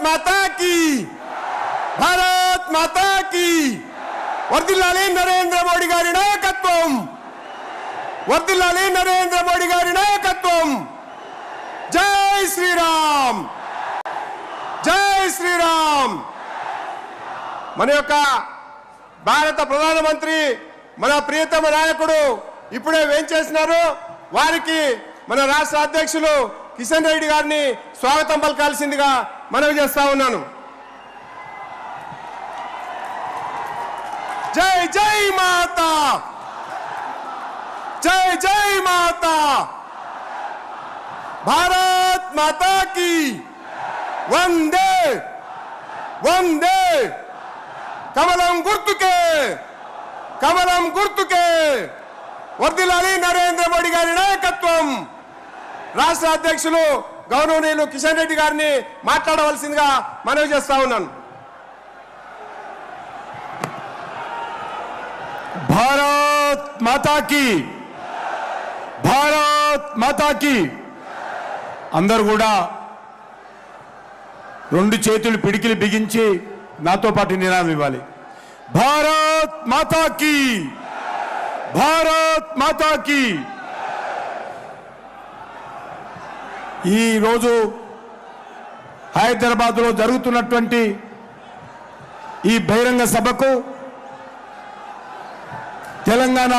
माता की, भारत माता की। వర్ధిల్లాలి నరేంద్ర మోడీ గారి నాయకత్వం, వర్ధిల్లాలి నరేంద్ర మోడీ గారి నాయకత్వం। జై శ్రీరామ్, జై శ్రీరామ్। మన యొక్క భారత ప్రధానమంత్రి మన ప్రియతమ నాయకుడు ఇప్పుడే వేంచేసినారు। వారికి మన రాష్ట్ర అధ్యక్షులు కిషన్ రెడ్డి గారిని స్వాగతం పలకాల్సిందిగా మనవి చేస్తా ఉన్నాను। जय जय माता, जय जय माता, भारत माता की। वंदे वंदे। कमलम गुर्तुके, कमलम गुर्तुके। వర్ధిల్లాలి నరేంద్ర మోడీ గారి నాయకత్వం। రాష్ట్ర అధ్యక్షులు గౌరవనీయులు కిషన్ రెడ్డి గారిని మాట్లాడవలసిందిగా మనవి చేస్తా ఉన్నాను। भारत माता की, भारत माता की। అందరూ కూడా రెండు చేతులు పిడికిలి బిగించి నాతో పాటు నినాదం ఇవ్వాలి। భారత్ మాతా की, భారత్ మాతా की। ఈ రోజు హైదరాబాద్లో జరుగుతున్నటువంటి ఈ బహిరంగ సభకు తెలంగాణ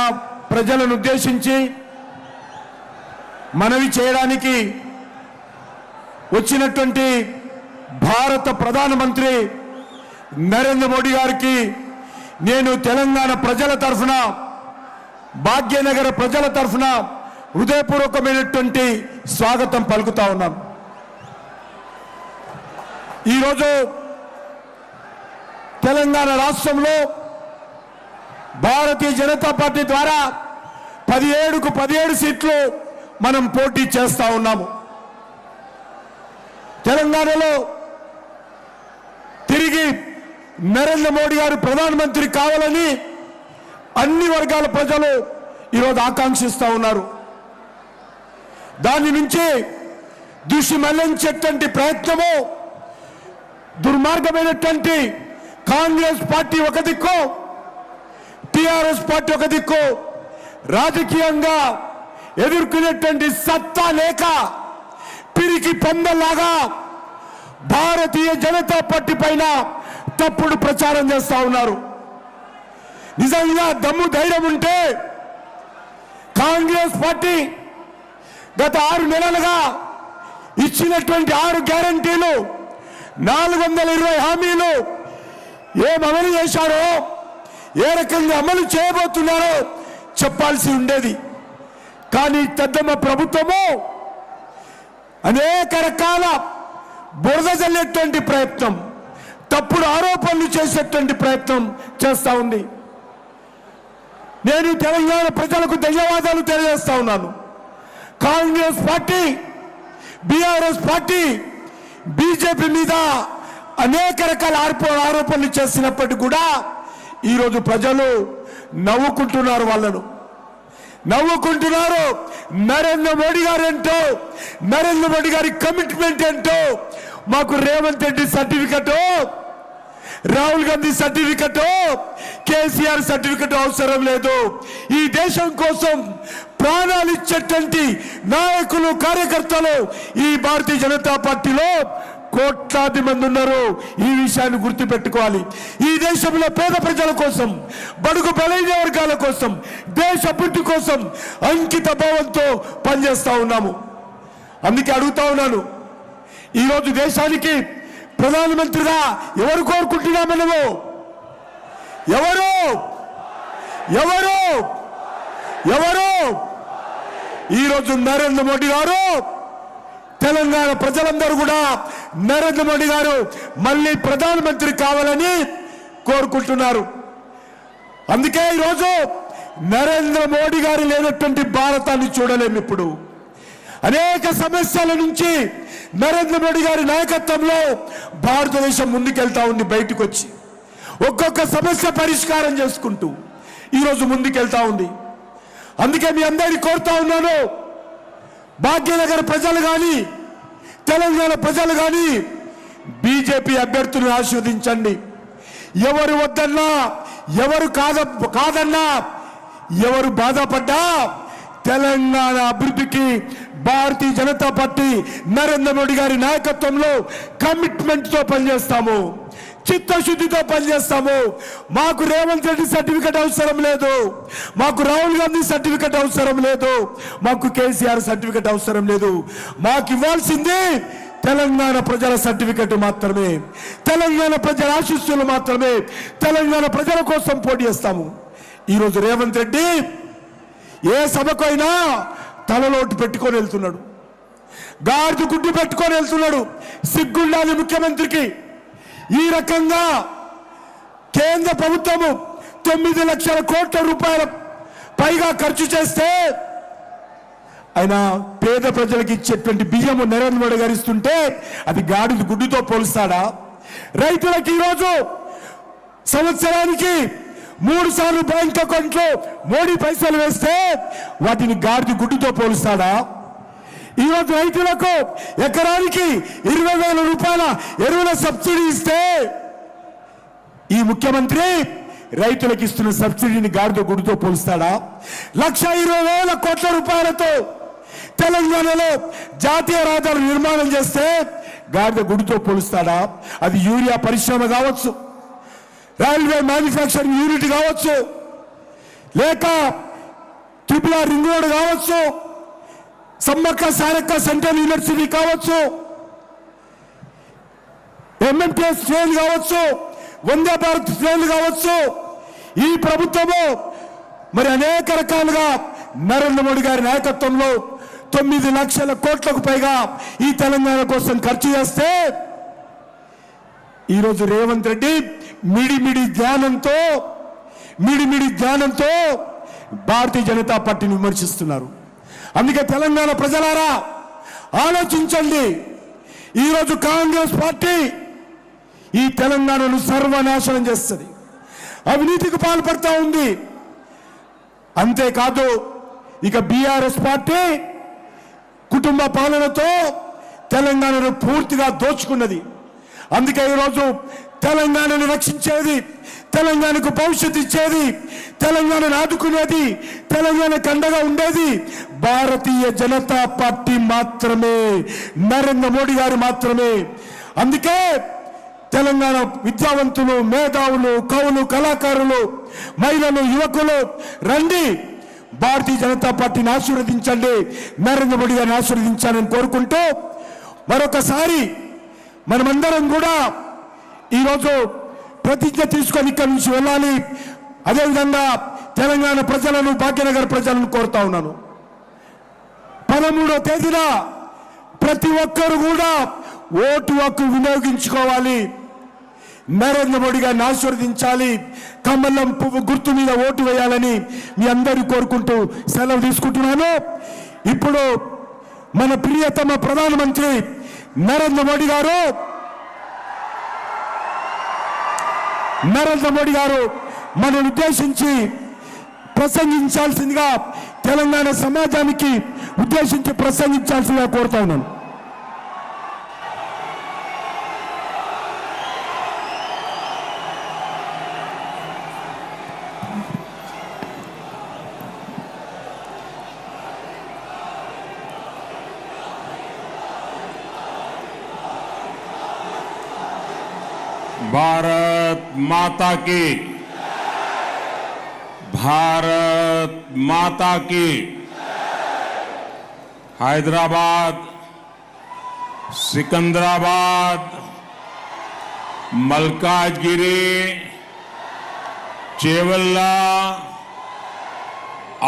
ప్రజలను ఉద్దేశించి మనవి చేయడానికి వచ్చినటువంటి భారత ప్రధానమంత్రి నరేంద్ర మోడీ గారికి నేను తెలంగాణ ప్రజల తరఫున, భాగ్యనగర ప్రజల తరఫున హృదయపూర్వకమైనటువంటి స్వాగతం పలుకుతా ఉన్నాం। ఈరోజు తెలంగాణ రాష్ట్రంలో భారతీయ జనతా పార్టీ ద్వారా 17కు 17 సీట్లు మనం పోటీ చేస్తా ఉన్నాము। తెలంగాణలో తిరిగి నరేంద్ర మోడీ గారు ప్రధానమంత్రి కావాలని అన్ని వర్గాల ప్రజలు ఈరోజు ఆకాంక్షిస్తూ ఉన్నారు। దాని నుంచి దృష్టి మళ్లించేటువంటి ప్రయత్నము దుర్మార్గమైనటువంటి కాంగ్రెస్ పార్టీ ఒక దిక్కు, టిఆర్ఎస్ పార్టీ ఒక దిక్కు రాజకీయంగా ఎదుర్కొనేటువంటి సత్తా లేక పిరికి పందలాగా భారతీయ జనతా పార్టీ పైన తప్పుడు ప్రచారం చేస్తా ఉన్నారు। నిజంగా దమ్ము ధైర్యం ఉంటే కాంగ్రెస్ పార్టీ గత 6 నెలలుగా ఇచ్చినటువంటి 6 గ్యారంటీలు, 420 హామీలు ఏం అమలు చేశారో, ఏ రకంగా అమలు చేయబోతున్నారో చెప్పాల్సి ఉండేది। కానీ పెద్దమ్మ ప్రభుత్వము అనేక రకాల బురద జల్లేటువంటి ప్రయత్నం, తప్పుడు ఆరోపణలు చేసేటువంటి ప్రయత్నం చేస్తూ ఉంది। నేను తెలంగాణ ప్రజలకు ధన్యవాదాలు తెలియజేస్తా ఉన్నాను। Congress party, BRS party BJP మీద అనేక రకాల ఆరోపణలు చేసినప్పటికీ కూడా ఈరోజు ప్రజలు నవ్వుకుంటున్నారు, వాళ్ళను నవ్వుకుంటున్నారు। నరేంద్ర మోడీ గారు ఏంటో, నరేంద్ర మోడీ గారి కమిట్మెంట్ ఏంటో, మాకు Revanth Reddy certificate, Rahul Gandhi certificate, KCR certificate అవసరం లేదు। ఈ దేశం కోసం ప్రాణాలు ఇచ్చేటువంటి నాయకులు, కార్యకర్తలు ఈ భారతీయ జనతా పార్టీలో కోట్లాది మంది ఉన్నారు। ఈ విషయాన్ని గుర్తుపెట్టుకోవాలి। ఈ దేశంలో పేద ప్రజల కోసం, బడుగు బలైన వర్గాల కోసం, దేశ అభివృద్ధి కోసం అంకిత భావంతో పనిచేస్తా ఉన్నాము। అందుకే అడుగుతా ఉన్నాను, ఈరోజు దేశానికి ప్రధానమంత్రిగా ఎవరు కోరుకుంటున్నాం మనము? ఎవరు ఎవరు ఎవరు ఈరోజు నరేంద్ర మోడీ గారు, తెలంగాణ ప్రజలందరూ కూడా నరేంద్ర మోడీ గారు మళ్ళీ ప్రధానమంత్రి కావాలని కోరుకుంటున్నారు। అందుకే ఈరోజు నరేంద్ర మోడీ గారు లేనటువంటి భారతాన్ని చూడలేము। ఇప్పుడు అనేక సమస్యల నుంచి నరేంద్ర మోడీ గారి నాయకత్వంలో భారతదేశం ముందుకెళ్తా ఉంది। బయటకు వచ్చి ఒక్కొక్క సమస్య పరిష్కారం చేసుకుంటూ ఈరోజు ముందుకెళ్తా ఉంది। అందుకే మీ అందరినీ కోరుతా ఉన్నాను, భాగ్యనగర్ ప్రజలు కానీ, తెలంగాణ ప్రజలు కానీ బీజేపీ అభ్యర్థులను ఆశీర్వదించండి. ఎవరు వద్దన్నా, ఎవరు కాదన్నా, ఎవరు బాధపడ్డా తెలంగాణ అభివృద్ధికి భారతీయ జనతా పార్టీ నరేంద్ర మోడీ గారి నాయకత్వంలో కమిట్మెంట్తో పనిచేస్తాము, చిత్తశుద్ధితో పనిచేస్తాము. మాకు రేవంత్ రెడ్డి సర్టిఫికెట్ అవసరం లేదు, మాకు రాహుల్ గాంధీ సర్టిఫికెట్ అవసరం లేదు, మాకు కేసీఆర్ సర్టిఫికెట్ అవసరం లేదు. మాకు ఇవ్వాల్సింది తెలంగాణ ప్రజల సర్టిఫికెట్ మాత్రమే, తెలంగాణ ప్రజల ఆశీస్సులు మాత్రమే. తెలంగాణ ప్రజల కోసం పోటీ చేస్తాము. ఈరోజు రేవంత్ రెడ్డి ఏ సభకైనా తలలోటు పెట్టుకొని వెళ్తున్నాడు, గాడిద గుడ్డు పెట్టుకొని వెళ్తున్నాడు. సిగ్గుండాలి ముఖ్యమంత్రికి. ఈ రకంగా కేంద్ర ప్రభుత్వము 9 లక్షల కోట్ల రూపాయల పైగా ఖర్చు చేస్తే ఆయన పేద ప్రజలకు ఇచ్చేటువంటి బియ్యము నరేంద్ర మోడీ గారు ఇస్తుంటే అది గాడిద గుడ్డుతో పోలుస్తాడా? రైతులకు ఈరోజు సంవత్సరానికి 3 సార్లు బ్యాంక్ అకౌంట్లో మోడీ పైసలు వేస్తే వాటిని గాడిద గుడ్డుతో పోలుస్తాడా? ఈరోజు రైతులకు ఎకరానికి 20,000 రూపాయల ఎరువుల సబ్సిడీ ఇస్తే ఈ ముఖ్యమంత్రి రైతులకు ఇస్తున్న సబ్సిడీని గాడిద గుడ్డుతో పోలుస్తాడా? 1,20,000 కోట్ల రూపాయలతో తెలంగాణలో జాతీయ రహదారులు నిర్మాణం చేస్తే గాడిద గుడ్డుతో పోలుస్తాడా? అది యూరియా పరిశ్రమ కావచ్చు, రైల్వే మ్యానుఫ్యాక్చరింగ్ యూనిట్ కావచ్చు, లేక TRR రింగ్ రోడ్ కావచ్చు, సమ్మక్క సారక్క సెంట్రల్ యూనివర్సిటీ కావచ్చు, MMTS ట్రైన్ కావచ్చు, వందే భారత్ ట్రైన్ కావచ్చు. ఈ ప్రభుత్వము మరి అనేక రకాలుగా నరేంద్ర మోడీ గారి నాయకత్వంలో 9 లక్షల కోట్లకు పైగా ఈ తెలంగాణ కోసం ఖర్చు చేస్తే ఈరోజు రేవంత్ రెడ్డి మిడిమిడి జ్ఞానంతో భారతీయ జనతా పార్టీని విమర్శిస్తున్నారు. అందుకే తెలంగాణ ప్రజలారా ఆలోచించండి. ఈరోజు కాంగ్రెస్ పార్టీ ఈ తెలంగాణను సర్వనాశనం చేస్తుంది, అవినీతికి పాల్పడతా ఉంది. అంతేకాదు ఇక బీఆర్ఎస్ పార్టీ కుటుంబ పాలనతో తెలంగాణను పూర్తిగా దోచుకున్నది. అందుకే ఈరోజు తెలంగాణను రక్షించేది, తెలంగాణకు భవిష్యత్తు ఇచ్చేది, తెలంగాణను ఆదుకునేది, తెలంగాణకు అండగా ఉండేది భారతీయ జనతా పార్టీ మాత్రమే, నరేంద్ర మోడీ గారు మాత్రమే. అందుకే తెలంగాణ విద్యావంతులు, మేధావులు, కవులు, కళాకారులు, మహిళలు, యువకులు రండి, భారతీయ జనతా పార్టీని ఆశీర్వదించండి, నరేంద్ర మోడీ గారిని ఆశీర్వదించాలని కోరుకుంటూ మరొకసారి మనమందరం కూడా ఈరోజు ప్రతిజ్ఞ తీసుకొని ఇక్కడి నుంచి వెళ్ళాలి. అదేవిధంగా తెలంగాణ ప్రజలను, భాగ్యనగర్ ప్రజలను కోరుతా ఉన్నాను, 13వ తేదీన ప్రతి ఒక్కరు కూడా ఓటు హక్కు వినియోగించుకోవాలి, నరేంద్ర మోడీ గారిని ఆశీర్వదించాలి, కమలం పువ్వు గుర్తు మీద ఓటు వేయాలని మీ అందరూ కోరుకుంటూ సెలవు తీసుకుంటున్నాను. ఇప్పుడు మన ప్రియతమ ప్రధానమంత్రి నరేంద్ర మోడీ గారు మనల్ని ఉద్దేశించి ప్రసంగించాల్సిందిగా, తెలంగాణ సమాజానికి ఉద్దేశించి ప్రసంగించాల్సిందిగా కోరుతా ఉన్నాను. भारत माता की, भारत माता की। हैदराबाद, सिकंदराबाद, मलकाजगिरी, चेवल्ला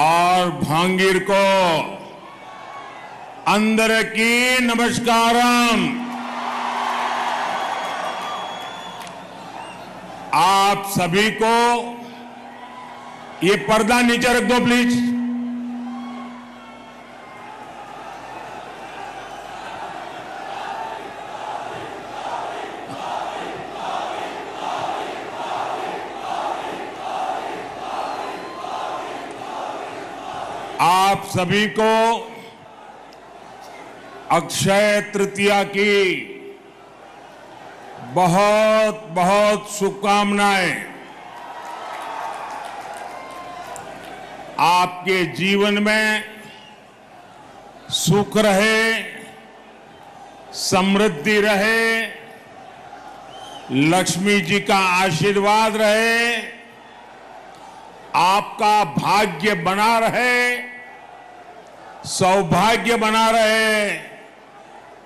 और भांगीर को अंदर की नमस्कारम। आप सभी को ये पर्दा नीचे रख दो प्लीज। आप सभी को अक्षय तृतीया की बहुत बहुत शुभकामनाएं। आपके जीवन में सुख रहे, समृद्धि रहे, लक्ष्मी जी का आशीर्वाद रहे, आपका भाग्य बना रहे, सौभाग्य बना रहे,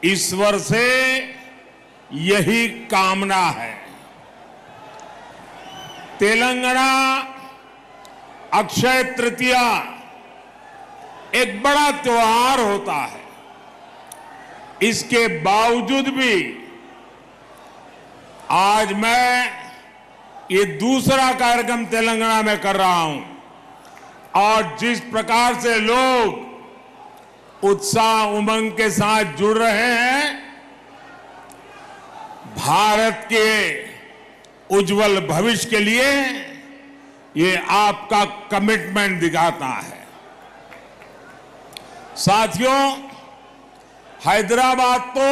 ईश्वर से यही कामना है। तेलंगाना अक्षय तृतीया एक बड़ा त्योहार होता है। इसके बावजूद भी आज मैं ये दूसरा कार्यक्रम तेलंगाना में कर रहा हूं और जिस प्रकार से लोग उत्साह उमंग के साथ जुड़ रहे हैं, भारत के उज्जवल भविष्य के लिए ये आपका कमिटमेंट दिखाता है। साथियों, हैदराबाद तो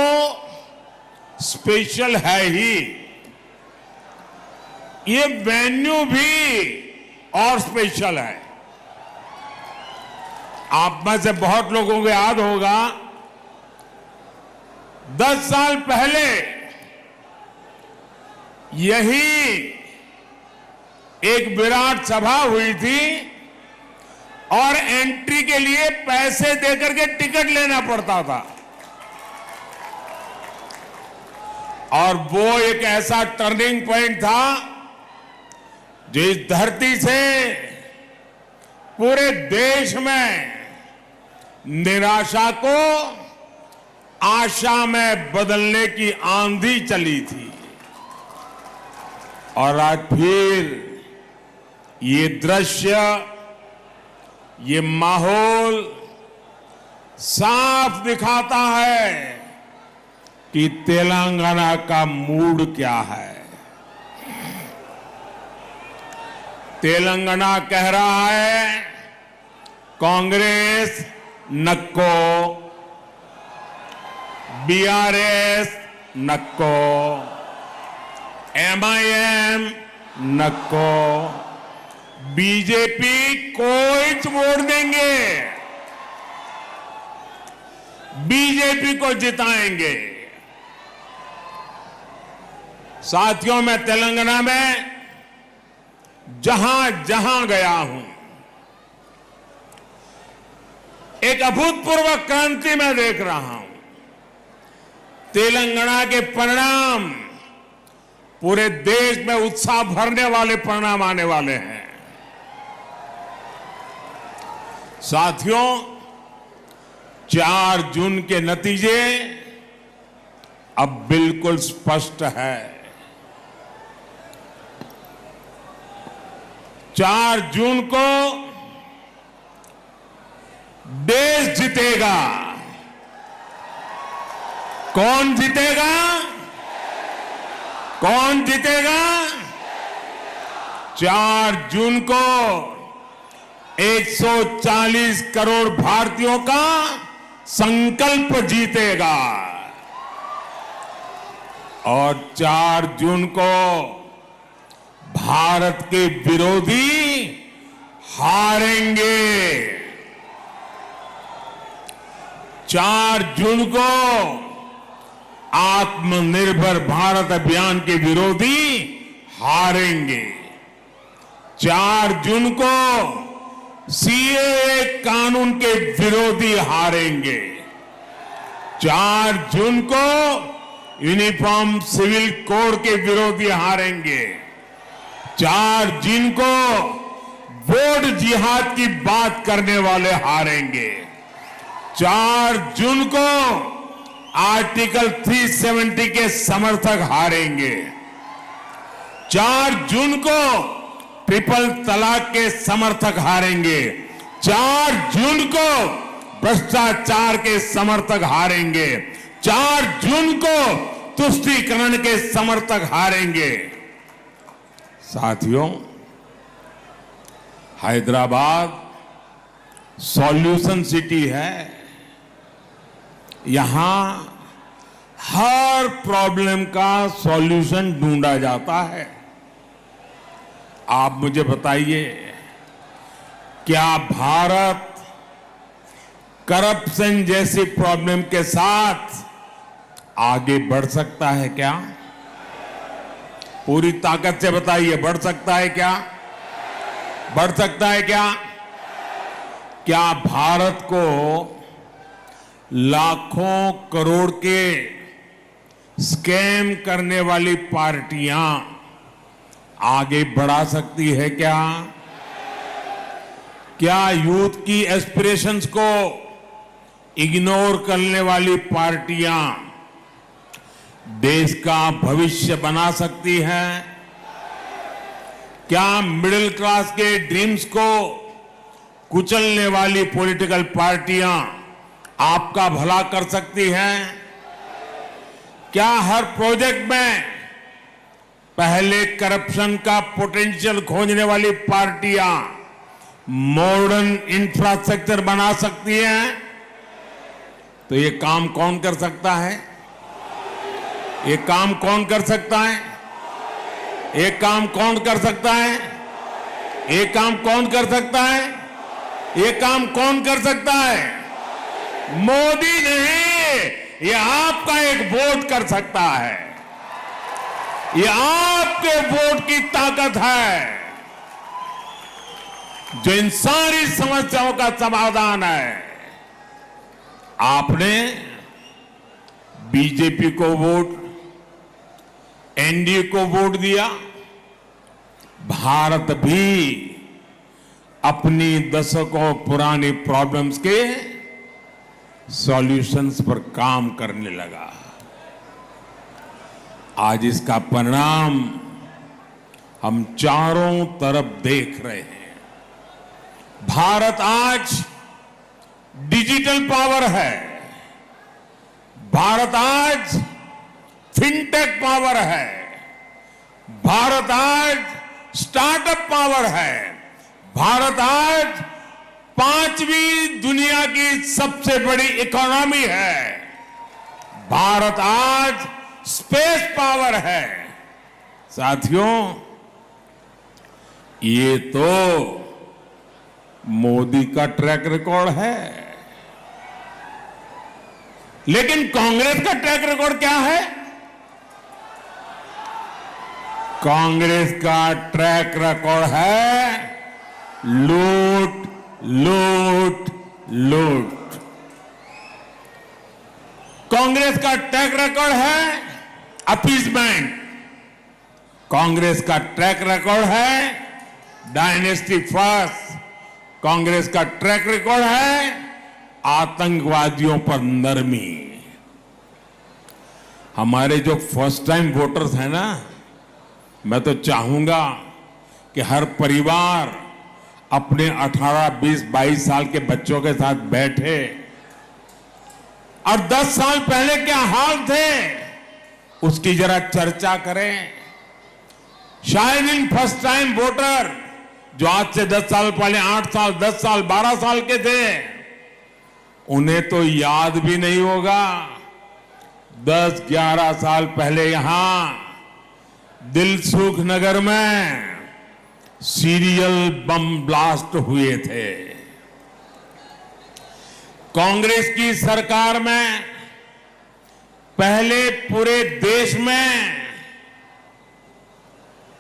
स्पेशल है ही, ये वेन्यू भी और स्पेशल है। आप में से बहुत लोगों को याद होगा 10 साल पहले यही एक विराट सभा हुई थी और एंट्री के लिए पैसे देकर के टिकट लेना पड़ता था। और वो एक ऐसा टर्निंग पॉइंट था जिस धरती से पूरे देश में निराशा को आशा में बदलने की आंधी चली थी। और आज फिर ये दृश्य, ये माहौल साफ दिखाता है कि तेलंगाना का मूड क्या है। तेलंगाना कह रहा है कांग्रेस नक्को, बीआरएस नक्को, एमआईएम नक्को, बीजेपी को वोट देंगे, बीजेपी को जिताएंगे। साथियों, मैं तेलंगाना में जहां जहां गया हूं, एक अभूतपूर्व क्रांति मैं देख रहा हूं। तेलंगाना के परिणाम पूरे देश में उत्साह भरने वाले परिणाम आने वाले हैं। साथियों, 4 जून के नतीजे अब बिल्कुल स्पष्ट है। 4 जून को देश जीतेगा। कौन जीतेगा? कौन जीतेगा? 4 जून को 140 करोड़ भारतीयों का संकल्प जीतेगा और 4 जून को भारत के विरोधी हारेंगे। 4 जून को आत्मनिर्भर भारत अभियान के विरोधी हारेंगे। 4 जून को सीएए कानून के विरोधी हारेंगे। 4 जून को यूनिफॉर्म सिविल कोड के विरोधी हारेंगे। 4 जून को वोट जिहाद की बात करने वाले हारेंगे। 4 जून को आर्टिकल 370 के समर्थक हारेंगे। 4 जून को ट्रिपल तलाक के समर्थक हारेंगे। 4 जून को भ्रष्टाचार के समर्थक हारेंगे। 4 जून को तुष्टीकरण के समर्थक हारेंगे। साथियों, हैदराबाद सॉल्यूशन सिटी है। यहां हर प्रॉब्लम का सॉल्यूशन ढूंढा जाता है। आप मुझे बताइए, क्या भारत करप्शन जैसी प्रॉब्लम के साथ आगे बढ़ सकता है क्या? पूरी ताकत से बताइए, बढ़ सकता है क्या? बढ़ सकता है क्या? क्या भारत को लाखों करोड़ के स्कैम करने वाली पार्टियां आगे बढ़ा सकती है क्या? क्या यूथ की एस्पिरेशंस को इग्नोर करने वाली पार्टियां देश का भविष्य बना सकती हैं? क्या मिडिल क्लास के ड्रीम्स को कुचलने वाली पॉलिटिकल पार्टियां आपका भला कर सकती हैं? क्या हर प्रोजेक्ट में पहले करप्शन का पोटेंशियल खोजने वाली पार्टियां मॉडर्न इंफ्रास्ट्रक्चर बना सकती हैं? तो ये काम कौन कर सकता है? ये काम कौन कर सकता है? ये काम कौन कर सकता है? ये काम कौन कर सकता है? ये काम कौन कर सकता है? मोदी नहीं, ये आपका एक वोट कर सकता है। ये आपके वोट की ताकत है जो इन सारी समस्याओं का समाधान है। आपने बीजेपी को वोट, एनडीए को वोट दिया। भारत भी अपनी दशकों पुरानी प्रॉब्लम्स के सॉल्यूशंस पर काम करने लगा। आज इसका परिणाम हम चारों तरफ देख रहे हैं। भारत आज डिजिटल पावर है। भारत आज फिनटेक पावर है। भारत आज स्टार्टअप पावर है। भारत आज 5वीं दुनिया की सबसे बड़ी इकोनॉमी है। भारत आज स्पेस पावर है। साथियों, ये तो मोदी का ट्रैक रिकॉर्ड है, लेकिन कांग्रेस का ट्रैक रिकॉर्ड क्या है? कांग्रेस का ट्रैक रिकॉर्ड है लूट, लूट, लूट। कांग्रेस का ट्रैक रिकॉर्ड है अपीजमेंट। कांग्रेस का ट्रैक रिकॉर्ड है डायनेस्टी फर्स्ट। कांग्रेस का ट्रैक रिकॉर्ड है आतंकवादियों पर नरमी। हमारे जो फर्स्ट टाइम वोटर्स हैं ना, मैं तो चाहूंगा कि हर परिवार अपने 18, 20, 22 साल के बच्चों के साथ बैठे और 10 साल पहले क्या हाल थे उसकी जरा चर्चा करें। शायद इन फर्स्ट टाइम वोटर जो आज से 10 साल पहले 8 साल, 10 साल, 12 साल के थे, उन्हें तो याद भी नहीं होगा 10-11 साल पहले यहां दिलसुख नगर में सीरियल बम ब्लास्ट हुए थे। कांग्रेस की सरकार में पहले पूरे देश में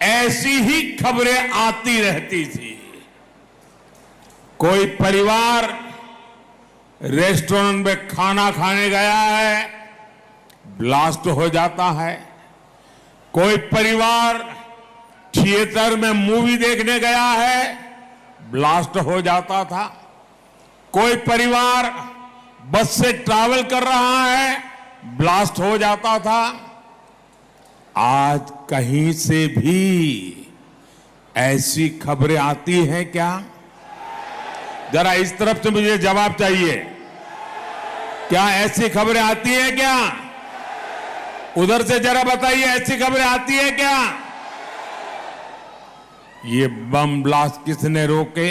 ऐसी ही खबरें आती रहती थी। कोई परिवार रेस्टोरेंट में खाना खाने गया है, ब्लास्ट हो जाता है। कोई परिवार थिएटर में मूवी देखने गया है, ब्लास्ट हो जाता था। कोई परिवार बस से ट्रैवल कर रहा है, ब्लास्ट हो जाता था। आज कहीं से भी ऐसी खबरें आती हैं क्या? जरा इस तरफ से मुझे जवाब चाहिए। क्या ऐसी खबरें आती हैं क्या? उधर से जरा बताइए, ऐसी खबरें आती है क्या? ये बम ब्लास्ट किसने रोके?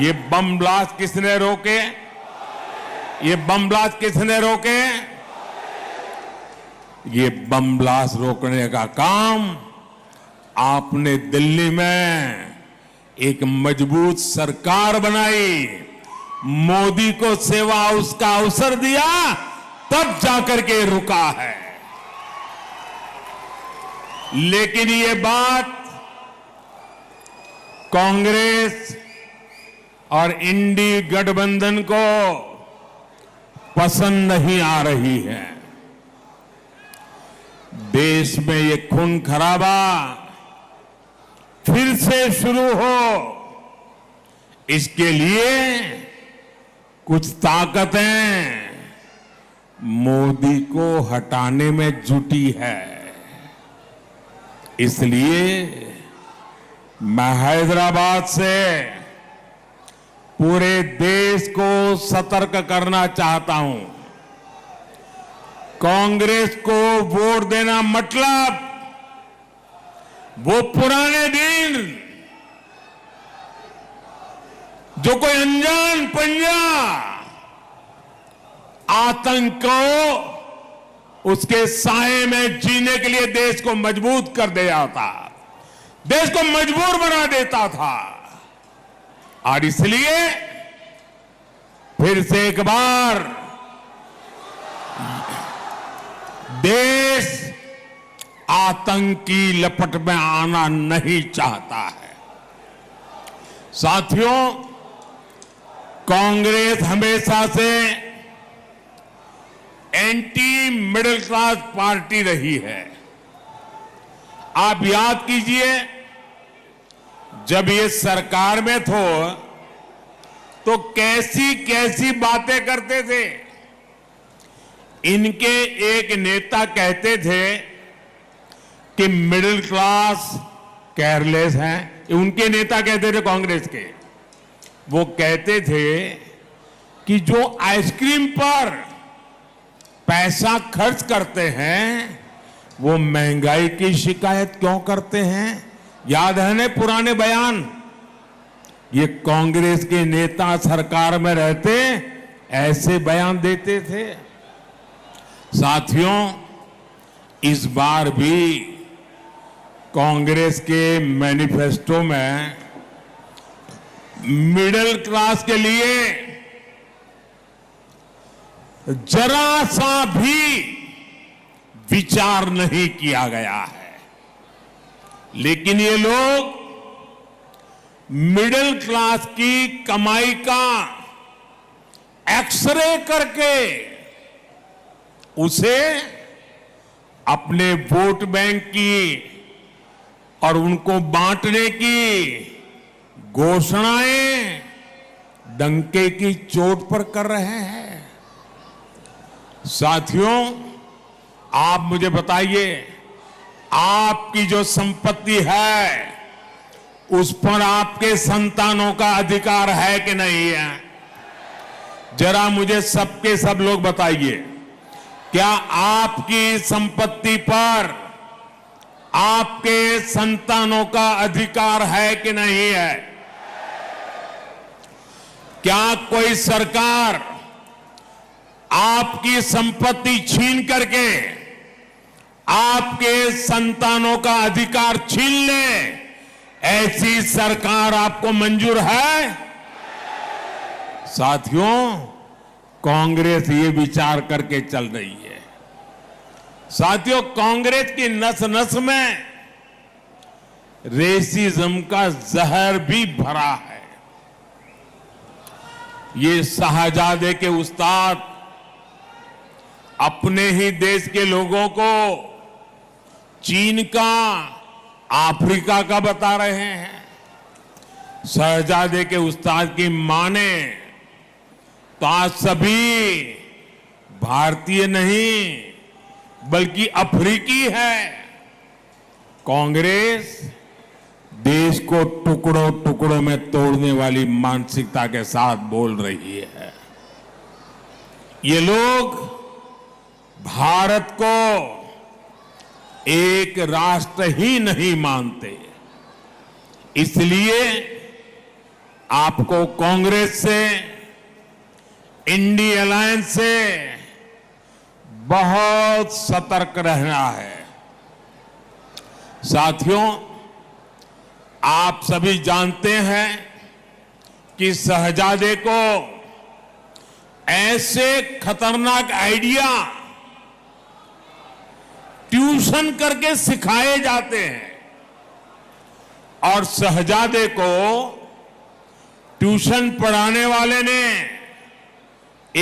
ये बम ब्लास्ट किसने रोके? ये बम ब्लास्ट किसने रोके? ये बम ब्लास्ट रोकने का काम आपने दिल्ली में एक मजबूत सरकार बनाई, मोदी को सेवा उसका अवसर दिया, तब जाकर के रुका है। लेकिन ये बात कांग्रेस और इंडी गठबंधन को पसंद नहीं आ रही है। देश में ये खून खराबा फिर से शुरू हो, इसके लिए कुछ ताकतें मोदी को हटाने में जुटी है। इसलिए मैं हैदराबाद से पूरे देश को सतर्क करना चाहता हूं। कांग्रेस को वोट देना मतलब वो पुराने दिन जो कोई अनजान पंजा आतंक को उसके साए में जीने के लिए देश को मजबूत कर दिया था, देश को मजबूर बना देता था। और इसलिए फिर से एक बार देश आतंक की लपट में आना नहीं चाहता है। साथियों, कांग्रेस हमेशा से एंटी मिडिल क्लास पार्टी रही है। आप याद कीजिए, जब ये सरकार में तो कैसी कैसी बातें करते थे। इनके एक नेता कहते थे कि मिडिल क्लास केयरलेस हैं। उनके नेता कहते थे कांग्रेस के, वो कहते थे कि जो आइसक्रीम पर पैसा खर्च करते हैं वो महंगाई की शिकायत क्यों करते हैं। याद है ना पुराने बयान। ये कांग्रेस के नेता सरकार में रहते ऐसे बयान देते थे। साथियों, इस बार भी कांग्रेस के मैनिफेस्टो में मिडिल क्लास के लिए जरा सा भी विचार नहीं किया गया है। लेकिन ये लोग मिडिल क्लास की कमाई का एक्सरे करके उसे अपने वोट बैंक की और उनको बांटने की घोषणाएं डंके की चोट पर कर रहे हैं। साथियों, आप मुझे बताइए, आपकी जो संपत्ति है उस पर आपके संतानों का अधिकार है कि नहीं है? जरा मुझे सबके सब लोग बताइए, क्या आपकी संपत्ति पर आपके संतानों का अधिकार है कि नहीं है? क्या कोई सरकार आपकी संपत्ति छीन करके आपके संतानों का अधिकार छीन ले, ऐसी सरकार आपको मंजूर है? साथियों, कांग्रेस ये विचार करके चल रही है। साथियों, कांग्रेस की नस नस में रेसिज्म का जहर भी भरा है। ये शाहजादे के उस्ताद अपने ही देश के लोगों को चीन का, अफ्रीका का बता रहे हैं। शहजादे के उस्ताद की माने तो आज सभी भारतीय नहीं बल्कि अफ्रीकी है। कांग्रेस देश को टुकड़ों टुकड़ों में तोड़ने वाली मानसिकता के साथ बोल रही है। ये लोग भारत को एक राष्ट्र ही नहीं मानते। इसलिए आपको कांग्रेस से, इंडी अलायंस से बहुत सतर्क रहना है। साथियों, आप सभी जानते हैं कि शहजादे को ऐसे खतरनाक आइडिया ट्यूशन करके सिखाए जाते हैं और शहजादे को ट्यूशन पढ़ाने वाले ने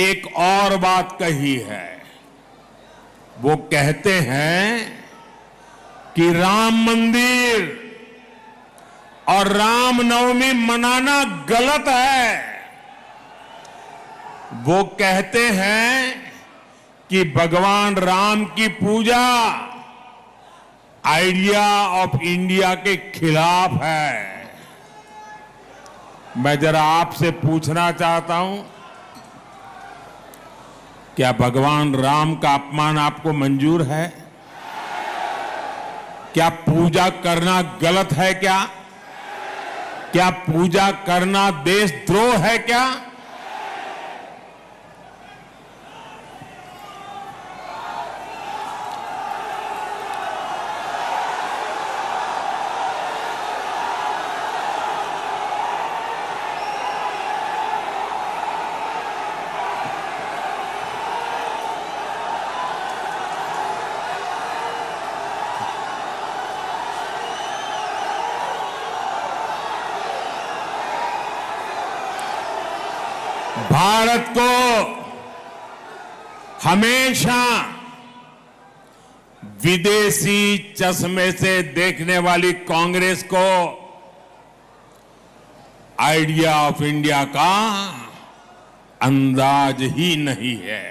एक और बात कही है। वो कहते हैं कि राम मंदिर और रामनवमी मनाना गलत है। वो कहते हैं कि भगवान राम की पूजा आइडिया ऑफ इंडिया के खिलाफ है। मैं जरा आपसे पूछना चाहता हूं, क्या भगवान राम का अपमान आपको मंजूर है? क्या पूजा करना गलत है? क्या पूजा करना देशद्रोह है? क्या भारत को हमेशा विदेशी चश्मे से देखने वाली कांग्रेस को आइडिया ऑफ इंडिया का अंदाज ही नहीं है।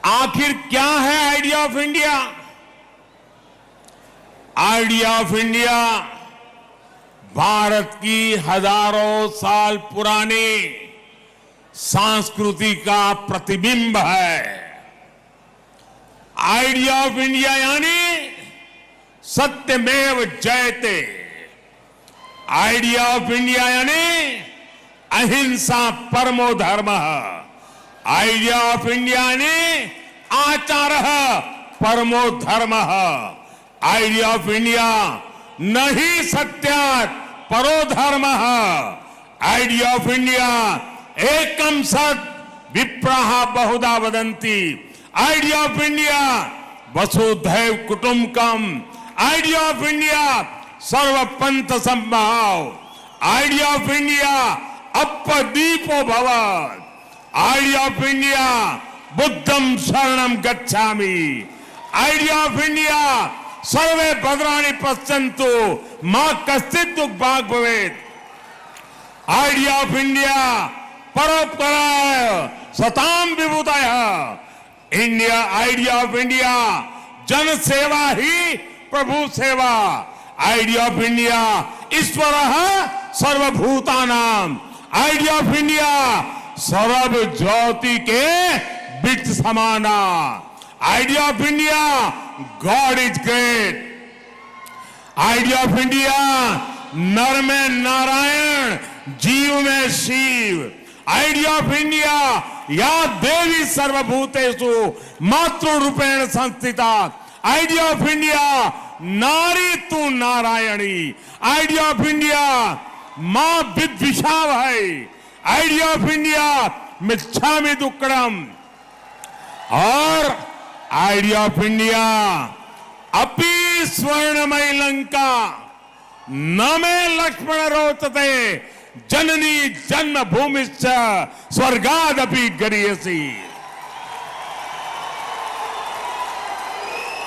आखिर क्या है idea of India? Idea of India Bharat की हजारों साल पुरानी संस्कृति का प्रतिबिंब है। आइडिया ऑफ इंडिया यानी सत्यमेव जयते। आइडिया ऑफ इंडिया यानी अहिंसा परमो धर्मः। आइडिया ऑफ इंडिया यानी आचारः परमो धर्मः। आइडिया ऑफ इंडिया न ही सत्यात् परो धर्मः। आइडिया ऑफ इंडिया एकम सत् विप्राः बहुधा वदन्ति। आइडिया ऑफ इंडिया वसुधैव कुटुंबकम। आइडिया ऑफ इंडिया सर्वपंथ समभाव। आइडिया ऑफ इंडिया अपदीपो भव। आइडिया ऑफ इंडिया बुद्धम शरणम गच्छामि। आइडिया ऑफ इंडिया सर्वे भद्राणि पश्यन्तु मा कश्चित् दुःख भाग् भवेत्। आइडिया ऑफ इंडिया परोपकाराय सताम विभूतयः। इंडिया आइडिया ऑफ इंडिया जन सेवा ही प्रभु सेवा। आइडिया ऑफ इंडिया ईश्वरः सर्वभूतानां। आइडिया ऑफ इंडिया सर्व ज्योति के बीच समाना। Idea of India God is great. Idea of India नर में नारायण, जीव में शिव। आइडिया ऑफ इंडिया या देवी सर्वभूतेषु मातृरूपेण संस्थिता। आइडिया ऑफ इंडिया नारी तू नारायणी। आइडिया ऑफ इंडिया मां विद्विषाव है। आइडिया ऑफ इंडिया मिच्छामि दुक्कडम। और आइडिया ऑफ इंडिया अपि स्वर्णमय लंका न मे लक्ष्मण रोचते जननी जन्मभूमिश्च स्वर्गादपि गरीयसी।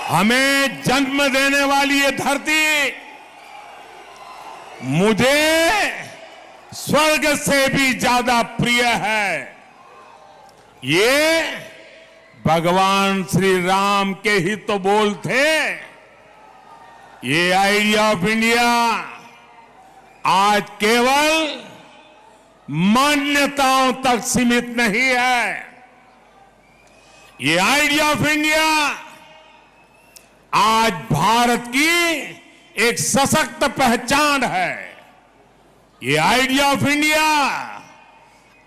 हमें जन्म देने वाली ये धरती मुझे स्वर्ग से भी ज्यादा प्रिय है। ये भगवान श्री राम के ही तो बोल थे। ये आइडिया ऑफ इंडिया आज केवल मान्यताओं तक सीमित नहीं है। ये आइडिया ऑफ इंडिया आज भारत की एक सशक्त पहचान है। ये आइडिया ऑफ इंडिया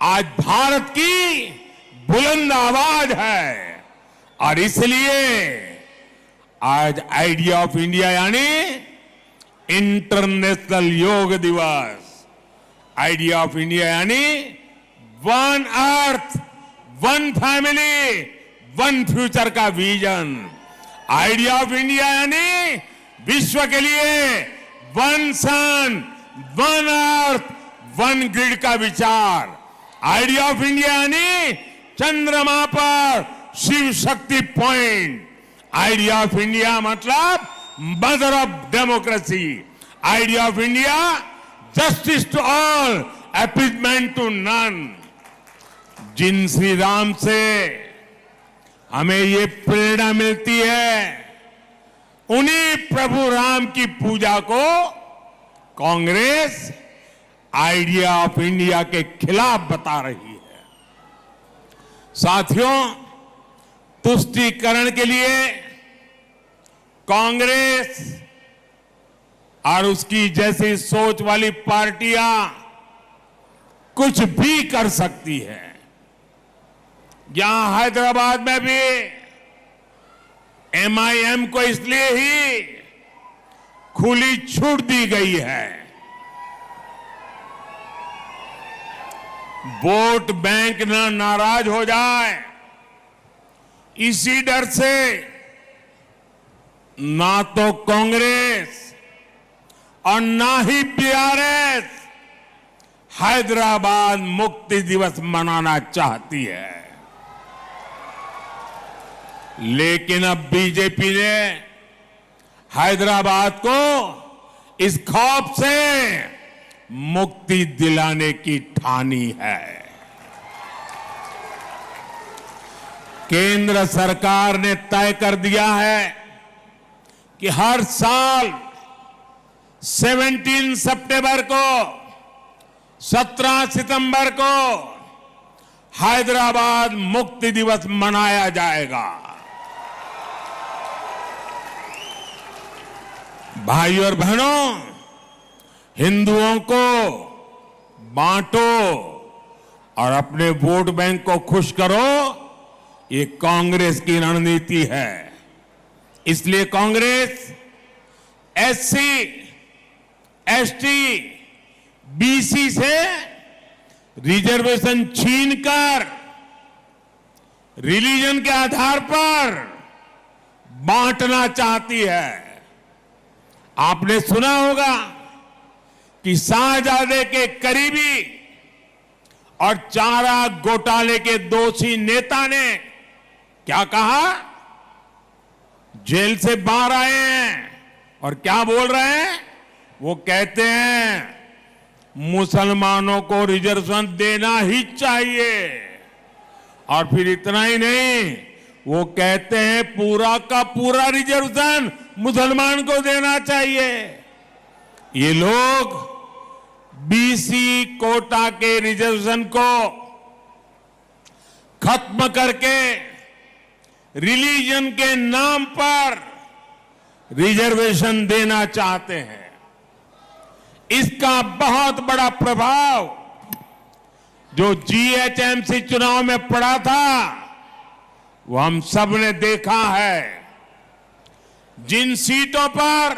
आज भारत की बुलंद आवाज है। और इसलिए आज आइडिया ऑफ इंडिया यानी इंटरनेशनल योग दिवस, आइडिया ऑफ इंडिया यानी one earth, one family, one future का विजन। आइडिया ऑफ इंडिया यानी विश्व के लिए वन सन, वन अर्थ, वन ग्रिड का विचार। आइडिया ऑफ इंडिया यानी चंद्रमा पर Shiv Shakti point. Idea of India मतलब mother of democracy. Idea of India justice to all, appeasement to none. जिन श्री राम से हमें ये प्रेरणा मिलती है, उन्हीं प्रभु राम की पूजा को कांग्रेस आइडिया ऑफ इंडिया के खिलाफ बता रही है। साथियों, तुष्टीकरण के लिए कांग्रेस और उसकी जैसी सोच वाली पार्टियां कुछ भी कर सकती है। यहां हैदराबाद में भी एमआईएम को इसलिए ही खुली छूट दी गई है, वोट बैंक न नाराज हो जाए, इसी डर से ना तो कांग्रेस और ना ही बीआरएस हैदराबाद मुक्ति दिवस मनाना चाहती है। लेकिन अब बीजेपी ने हैदराबाद को इस खौफ से मुक्ति दिलाने की ठानी है। केंद्र सरकार ने तय कर दिया है कि हर साल 17 सितंबर को, 17 सितंबर को हैदराबाद मुक्ति दिवस मनाया जाएगा। भाई और बहनों, हिंदुओं को बांटो और अपने वोट बैंक को खुश करो, ये कांग्रेस की रणनीति है। इसलिए कांग्रेस एससी, एसटी, बीसी से रिजर्वेशन छीनकर रिलीजन के आधार पर बांटना चाहती है। आपने सुना होगा कि शाहजादे के करीबी और चारा घोटाले के दोषी नेता ने क्या कहा? जेल से बाहर आए हैं और क्या बोल रहे हैं? वो कहते हैं मुसलमानों को रिजर्वेशन देना ही चाहिए। और फिर इतना ही नहीं, वो कहते हैं पूरा का पूरा रिजर्वेशन मुसलमान को देना चाहिए। ये लोग बीसी कोटा के रिजर्वेशन को खत्म करके रिलीजन के नाम पर रिजर्वेशन देना चाहते हैं। इसका बहुत बड़ा प्रभाव जो जीएचएमसी चुनाव में पड़ा था, वो हम सब ने देखा है। जिन सीटों पर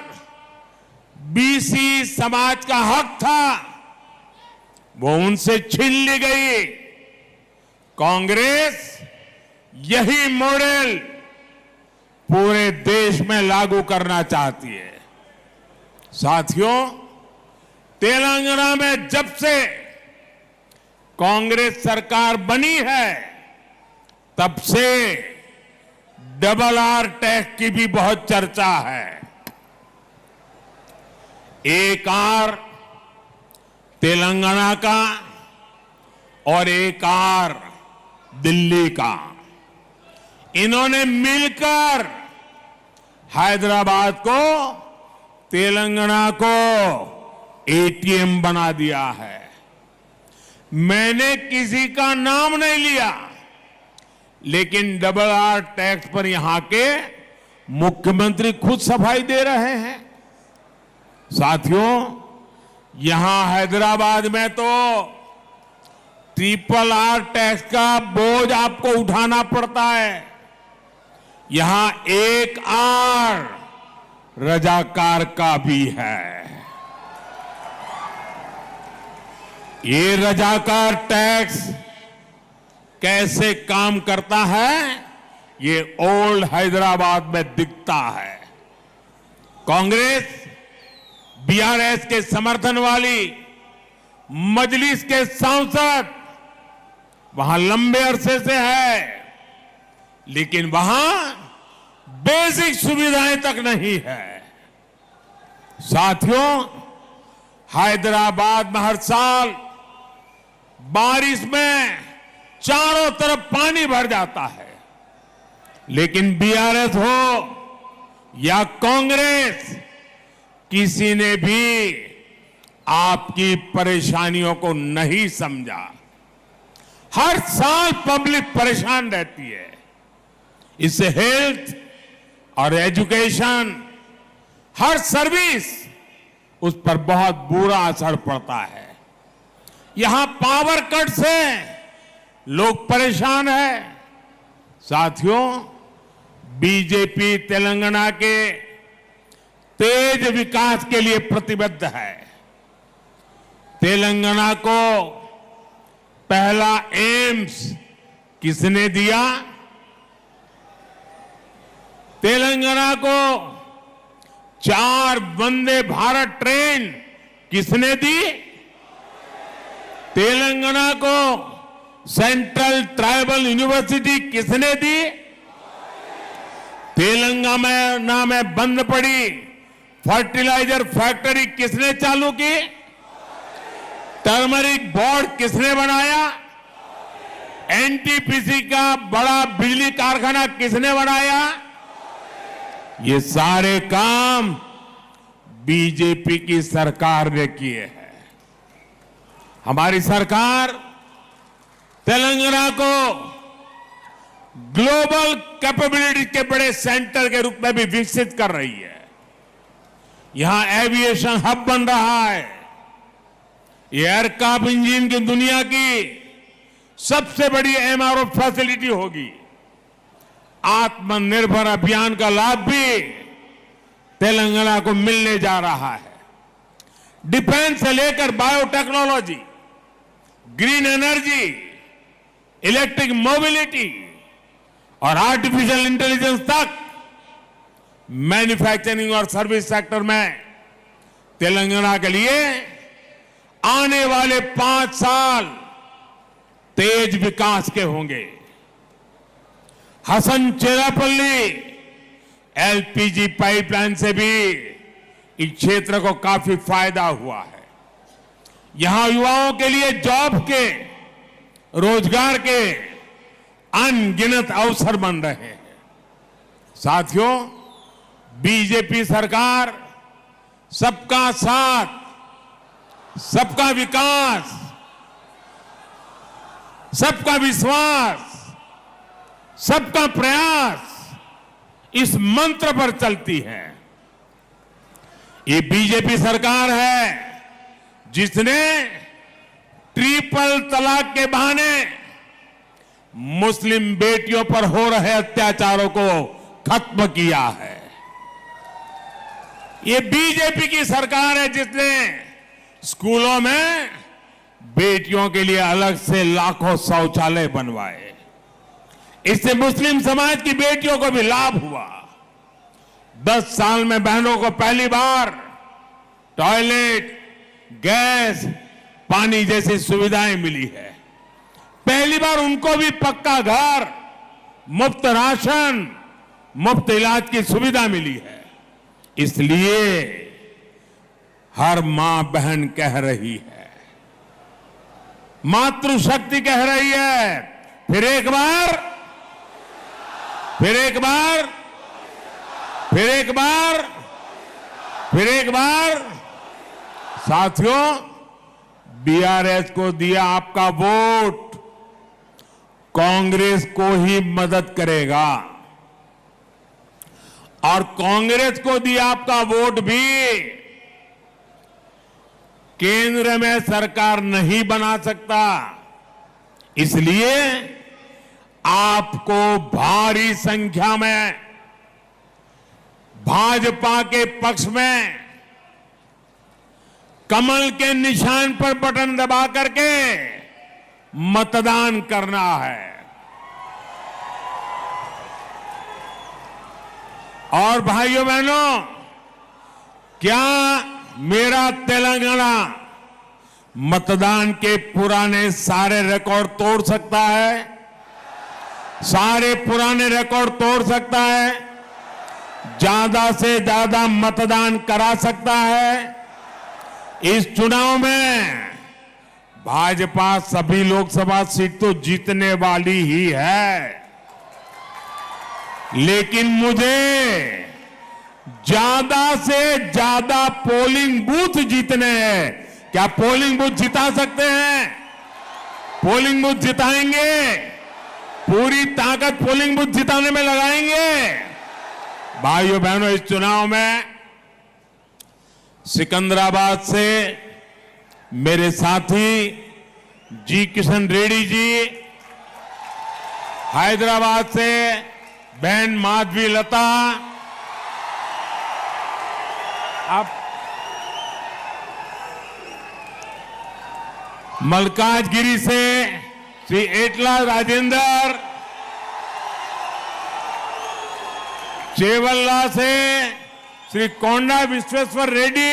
बीसी समाज का हक था, वो उनसे छीन ली गई। कांग्रेस यही मॉडल पूरे देश में लागू करना चाहती है। साथियों, तेलंगाना में जब से कांग्रेस सरकार बनी है, तब से डबल आर टैक्स की भी बहुत चर्चा है। एक आर तेलंगाना का और एक आर दिल्ली का, इन्होंने मिलकर हैदराबाद को, तेलंगाना को एटीएम बना दिया है। मैंने किसी का नाम नहीं लिया, लेकिन डबल आर टैक्स पर यहां के मुख्यमंत्री खुद सफाई दे रहे हैं। साथियों, यहां हैदराबाद में तो ट्रिपल आर टैक्स का बोझ आपको उठाना पड़ता है। यहां एक आर रजाकार का भी है। ये रजाकार टैक्स कैसे काम करता है, ये ओल्ड हैदराबाद में दिखता है। कांग्रेस बीआरएस के समर्थन वाली मजलिस के सांसद वहां लंबे अरसे से है, लेकिन वहां बेसिक सुविधाएं तक नहीं है। साथियों, हैदराबाद में हर साल बारिश में चारों तरफ पानी भर जाता है, लेकिन बीआरएस हो या कांग्रेस, किसी ने भी आपकी परेशानियों को नहीं समझा। हर साल पब्लिक परेशान रहती है। इससे हेल्थ और एजुकेशन, हर सर्विस, उस पर बहुत बुरा असर पड़ता है। यहां पावर कट से लोग परेशान हैं। साथियों, बीजेपी तेलंगाना के तेज विकास के लिए प्रतिबद्ध है। तेलंगाना को पहला एम्स किसने दिया? तेलंगाना को 4 वंदे भारत ट्रेन किसने दी? तेलंगाना को सेंट्रल ट्राइबल यूनिवर्सिटी किसने दी? तेलंगाना में बंद पड़ी फर्टिलाइजर फैक्ट्री किसने चालू की? टर्मरिक बोर्ड किसने बनाया? एनटीपीसी का बड़ा बिजली कारखाना किसने बनाया? ये सारे काम बीजेपी की सरकार ने किए हैं। हमारी सरकार तेलंगाना को ग्लोबल कैपेबिलिटी के बड़े सेंटर के रूप में भी विकसित कर रही है। यहां एविएशन हब बन रहा है। एयरक्राफ्ट इंजन की दुनिया की सबसे बड़ी एमआरओ फैसिलिटी होगी। आत्मनिर्भर अभियान का लाभ भी तेलंगाना को मिलने जा रहा है। डिफेंस से लेकर biotechnology, green energy, electric mobility और आर्टिफिशियल इंटेलिजेंस तक मैन्युफैक्चरिंग और सर्विस सेक्टर में तेलंगाना के लिए आने वाले 5 साल तेज विकास के होंगे। हसन चेरापल्ली एलपीजी पाइपलाइन से भी इस क्षेत्र को काफी फायदा हुआ है। यहां युवाओं के लिए जॉब के, रोजगार के अनगिनत अवसर बन रहे हैं। साथियों, बीजेपी सरकार सबका साथ, सबका विकास, सबका विश्वास, सबका प्रयास, इस मंत्र पर चलती है। ये बीजेपी सरकार है जिसने ट्रिपल तलाक के बहाने मुस्लिम बेटियों पर हो रहे अत्याचारों को खत्म किया है। ये बीजेपी की सरकार है जिसने स्कूलों में बेटियों के लिए अलग से लाखों शौचालय बनवाए। इससे मुस्लिम समाज की बेटियों को भी लाभ हुआ। 10 साल में बहनों को पहली बार टॉयलेट, गैस, पानी जैसी सुविधाएं मिली है। पहली बार उनको भी पक्का घर, मुफ्त राशन, मुफ्त इलाज की सुविधा मिली है। इसलिए हर मां बहन कह रही है, मातृशक्ति कह रही है, फिर एक बार, फिर एक बार, फिर एक बार, फिर एक बार। साथियों, बीआरएस को दिया आपका वोट कांग्रेस को ही मदद करेगा, और कांग्रेस को दिया आपका वोट भी केंद्र में सरकार नहीं बना सकता। इसलिए आपको भारी संख्या में भाजपा के पक्ष में कमल के निशान पर बटन दबा करके मतदान करना है। और भाइयों बहनों, क्या मेरा तेलंगाना मतदान के पुराने सारे रिकॉर्ड तोड़ सकता है? सारे पुराने रिकॉर्ड तोड़ सकता है? ज्यादा से ज्यादा मतदान करा सकता है? इस चुनाव में भाजपा सभी लोकसभा सीट तो जीतने वाली ही है, लेकिन मुझे ज्यादा से ज्यादा पोलिंग बूथ जीतने हैं। क्या पोलिंग बूथ जिता सकते हैं? पोलिंग बूथ जिताएंगे, पूरी ताकत पोलिंग बूथ जिताने में लगाएंगे। भाइयों बहनों, इस चुनाव में सिकंदराबाद से मेरे साथी जी किशन रेड्डी जी, हैदराबाद से बहन माधवी लता, आप मलकाजगिरी से श्री एटला राजेंद्र, चेवल्ला से श्री कोंडा विश्वेश्वर रेड्डी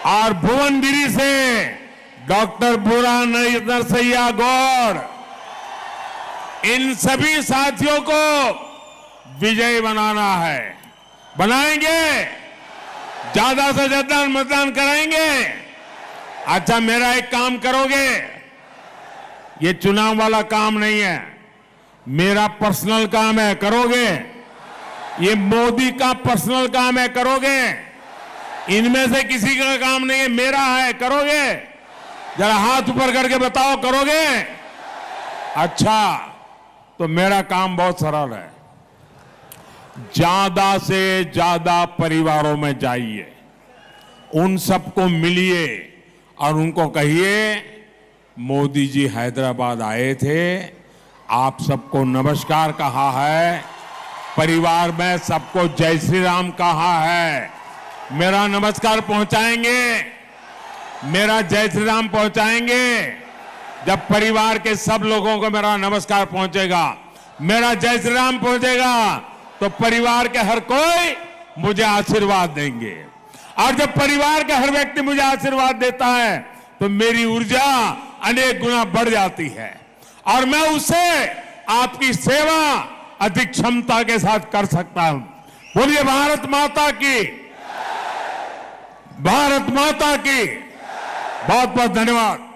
और भुवनगिरी से डॉक्टर बुरा नरसैया गौड़, इन सभी साथियों को विजयी बनाना है। बनाएंगे, ज्यादा से ज्यादा मतदान कराएंगे। अच्छा, मेरा एक काम करोगे? ये चुनाव वाला काम नहीं है, मेरा पर्सनल काम है, करोगे? ये मोदी का पर्सनल काम है, करोगे? इनमें से किसी का काम नहीं है, मेरा है, करोगे? जरा हाथ ऊपर करके बताओ, करोगे? अच्छा, तो मेरा काम बहुत सरल है। ज्यादा से ज्यादा परिवारों में जाइए, उन सबको मिलिए और उनको कहिए मोदी जी हैदराबाद आए थे, आप सबको नमस्कार कहा है, परिवार में सबको जय श्री राम कहा है। मेरा नमस्कार पहुंचाएंगे, मेरा जय श्री राम पहुंचाएंगे। जब परिवार के सब लोगों को मेरा नमस्कार पहुंचेगा, मेरा जय श्री राम पहुंचेगा, तो परिवार के हर कोई मुझे आशीर्वाद देंगे। और जब परिवार का हर व्यक्ति मुझे आशीर्वाद देता है तो मेरी ऊर्जा अनेक गुना बढ़ जाती है और मैं उसे आपकी सेवा अधिक क्षमता के साथ कर सकता हूं। बोलिए भारत माता की, भारत माता की। बहुत बहुत धन्यवाद।